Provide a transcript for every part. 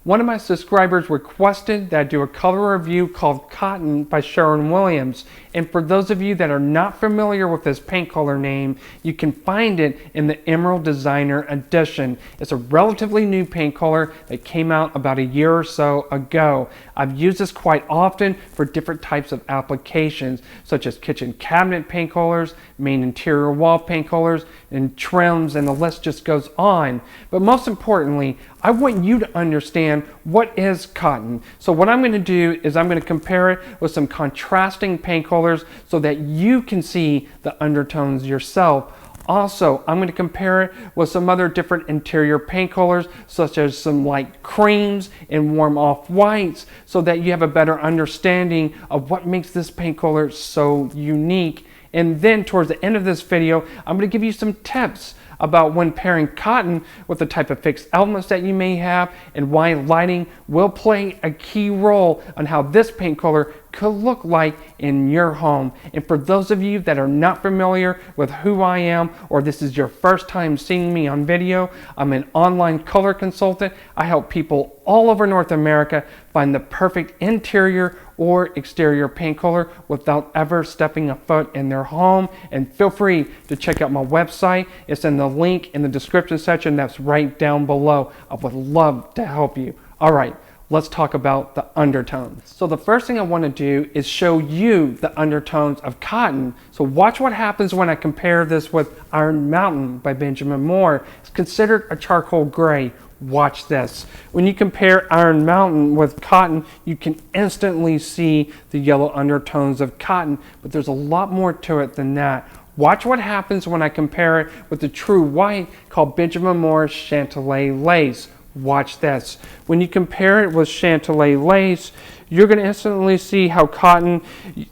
One of my subscribers requested that I do a color review called Cotton by Sherwin Williams. And for those of you that are not familiar with this paint color name, you can find it in the Emerald Designer Edition. It's a relatively new paint color that came out about a year or so ago. I've used this quite often for different types of applications, such as kitchen cabinet paint colors, main interior wall paint colors, and trims, and the list just goes on. But most importantly, I want you to understand what is cotton. So what I'm going to do is I'm going to compare it with some contrasting paint colors so that you can see the undertones yourself. Also, I'm going to compare it with some other different interior paint colors, such as some light creams and warm off-whites, so that you have a better understanding of what makes this paint color so unique. And then towards the end of this video, I'm going to give you some tips about when pairing cotton with the type of fixed elements that you may have, and why lighting will play a key role on how this paint color could look like in your home. And for those of you that are not familiar with who I am, or this is your first time seeing me on video, I'm an online color consultant. I help people all over North America find the perfect interior or exterior paint color without ever stepping a foot in their home. And feel free to check out my website. It's in the link in the description section that's right down below. I would love to help you. All right, let's talk about the undertones. So the first thing I want to do is show you the undertones of cotton. So watch what happens when I compare this with Iron Mountain by Benjamin Moore. It's considered a charcoal gray. Watch this. When you compare Iron Mountain with cotton, you can instantly see the yellow undertones of cotton, but there's a lot more to it than that. Watch what happens when I compare it with the true white called Benjamin Moore's Chantilly Lace. Watch this. When you compare it with Chantilly Lace, you're going to instantly see how cotton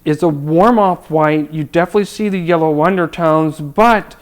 is a warm off-white. You definitely see the yellow undertones, but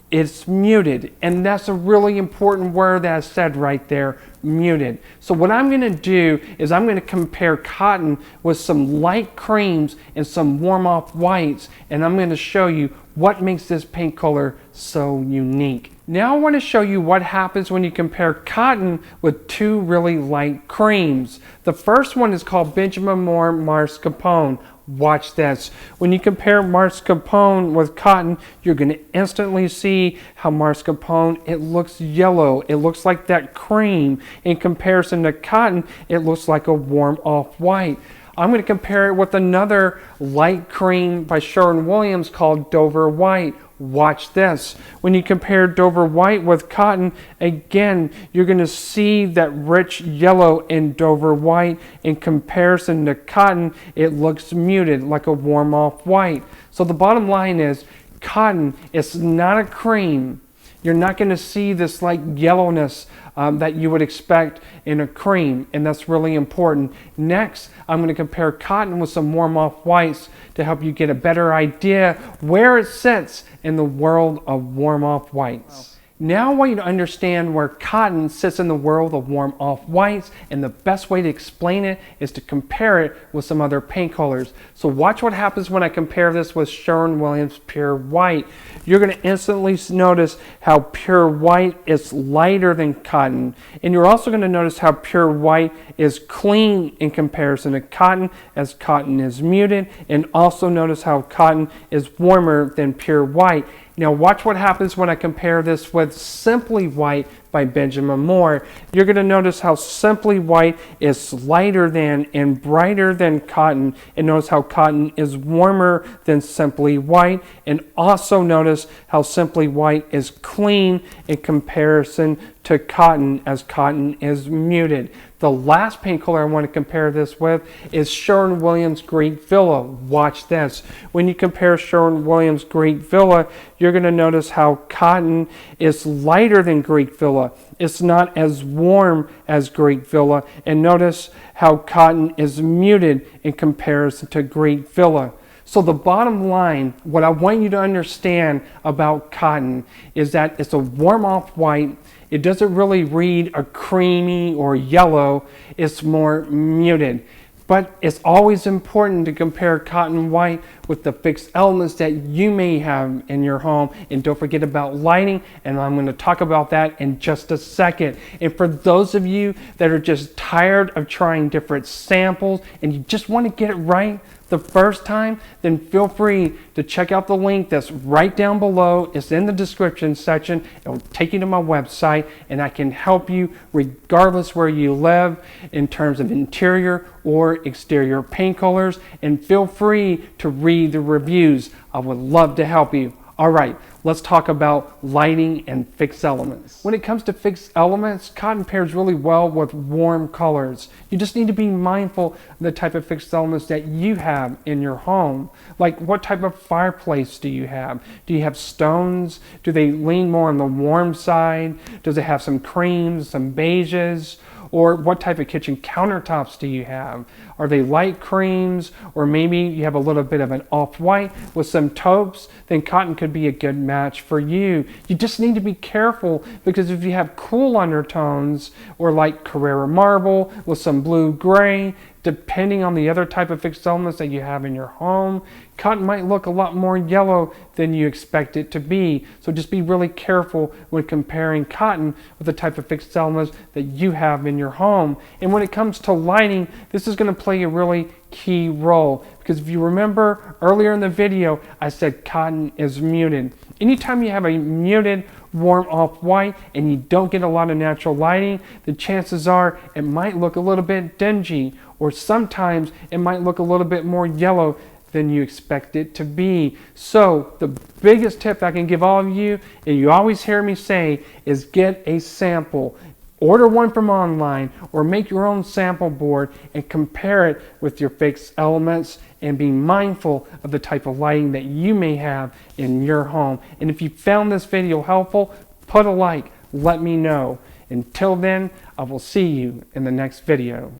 it's muted, and that's a really important word that I said right there, muted. So what I'm going to do is I'm going to compare cotton with some light creams and some warm off whites, and I'm going to show you what makes this paint color so unique. Now I want to show you what happens when you compare cotton with two really light creams. The first one is called Benjamin Moore Mascarpone. Watch this. When you compare mascarpone with cotton, you're going to instantly see how mascarpone, it looks yellow. It looks like that cream. In comparison to cotton, it looks like a warm off-white. I'm going to compare it with another light cream by Sherwin Williams called Dover White. Watch this. When you compare Dover White with cotton, again, you're going to see that rich yellow in Dover White. In comparison to cotton, it looks muted, like a warm off white. So the bottom line is, cotton is not a cream. You're not going to see this like yellowness that you would expect in a cream, and that's really important. Next, I'm going to compare cotton with some warm off whites to help you get a better idea where it sits in the world of warm off whites. Wow. Now I want you to understand where cotton sits in the world of warm off whites, and the best way to explain it is to compare it with some other paint colors. So watch what happens when I compare this with Sherwin Williams Pure White. You're going to instantly notice how Pure White is lighter than cotton, and you're also going to notice how Pure White is clean in comparison to cotton, as cotton is muted, and also notice how cotton is warmer than Pure White. Now watch what happens when I compare this with Simply White by Benjamin Moore. You're going to notice how Simply White is lighter than and brighter than cotton, and notice how cotton is warmer than Simply White, and also notice how Simply White is clean in comparison to cotton, as cotton is muted. The last paint color I want to compare this with is Sherwin Williams Greek Villa. Watch this. When you compare Sherwin Williams Greek Villa, you're going to notice how cotton is lighter than Greek Villa. It's not as warm as Greek Villa. And notice how cotton is muted in comparison to Greek Villa. So the bottom line, what I want you to understand about cotton is that it's a warm off white. It doesn't really read a creamy or yellow. It's more muted. But it's always important to compare cotton white with the fixed elements that you may have in your home. And don't forget about lighting, and I'm going to talk about that in just a second. And for those of you that are just tired of trying different samples and you just want to get it right the first time, then feel free to check out the link that's right down below. It's in the description section. It will take you to my website, and I can help you regardless where you live in terms of interior or exterior paint colors. And feel free to read the reviews. I would love to help you. All right, let's talk about lighting and fixed elements. When it comes to fixed elements, cotton pairs really well with warm colors. You just need to be mindful of the type of fixed elements that you have in your home. Like, what type of fireplace do you have? Do you have stones? Do they lean more on the warm side? Does it have some creams, some beiges? Or what type of kitchen countertops do you have? Are they light creams? Or maybe you have a little bit of an off-white with some taupes? Then cotton could be a good match for you. You just need to be careful, because if you have cool undertones or like Carrara marble with some blue-gray, depending on the other type of fixed elements that you have in your home, cotton might look a lot more yellow than you expect it to be. So just be really careful when comparing cotton with the type of fixed elements that you have in your home. And when it comes to lighting, this is going to play a really key role, because if you remember earlier in the video, I said cotton is muted. Anytime you have a muted warm off-white and you don't get a lot of natural lighting, the chances are it might look a little bit dingy, or sometimes it might look a little bit more yellow than you expect it to be. So the biggest tip I can give all of you, and you always hear me say, is get a sample. Order one from online or make your own sample board and compare it with your fixed elements, and be mindful of the type of lighting that you may have in your home. And if you found this video helpful, put a like, let me know. Until then, I will see you in the next video.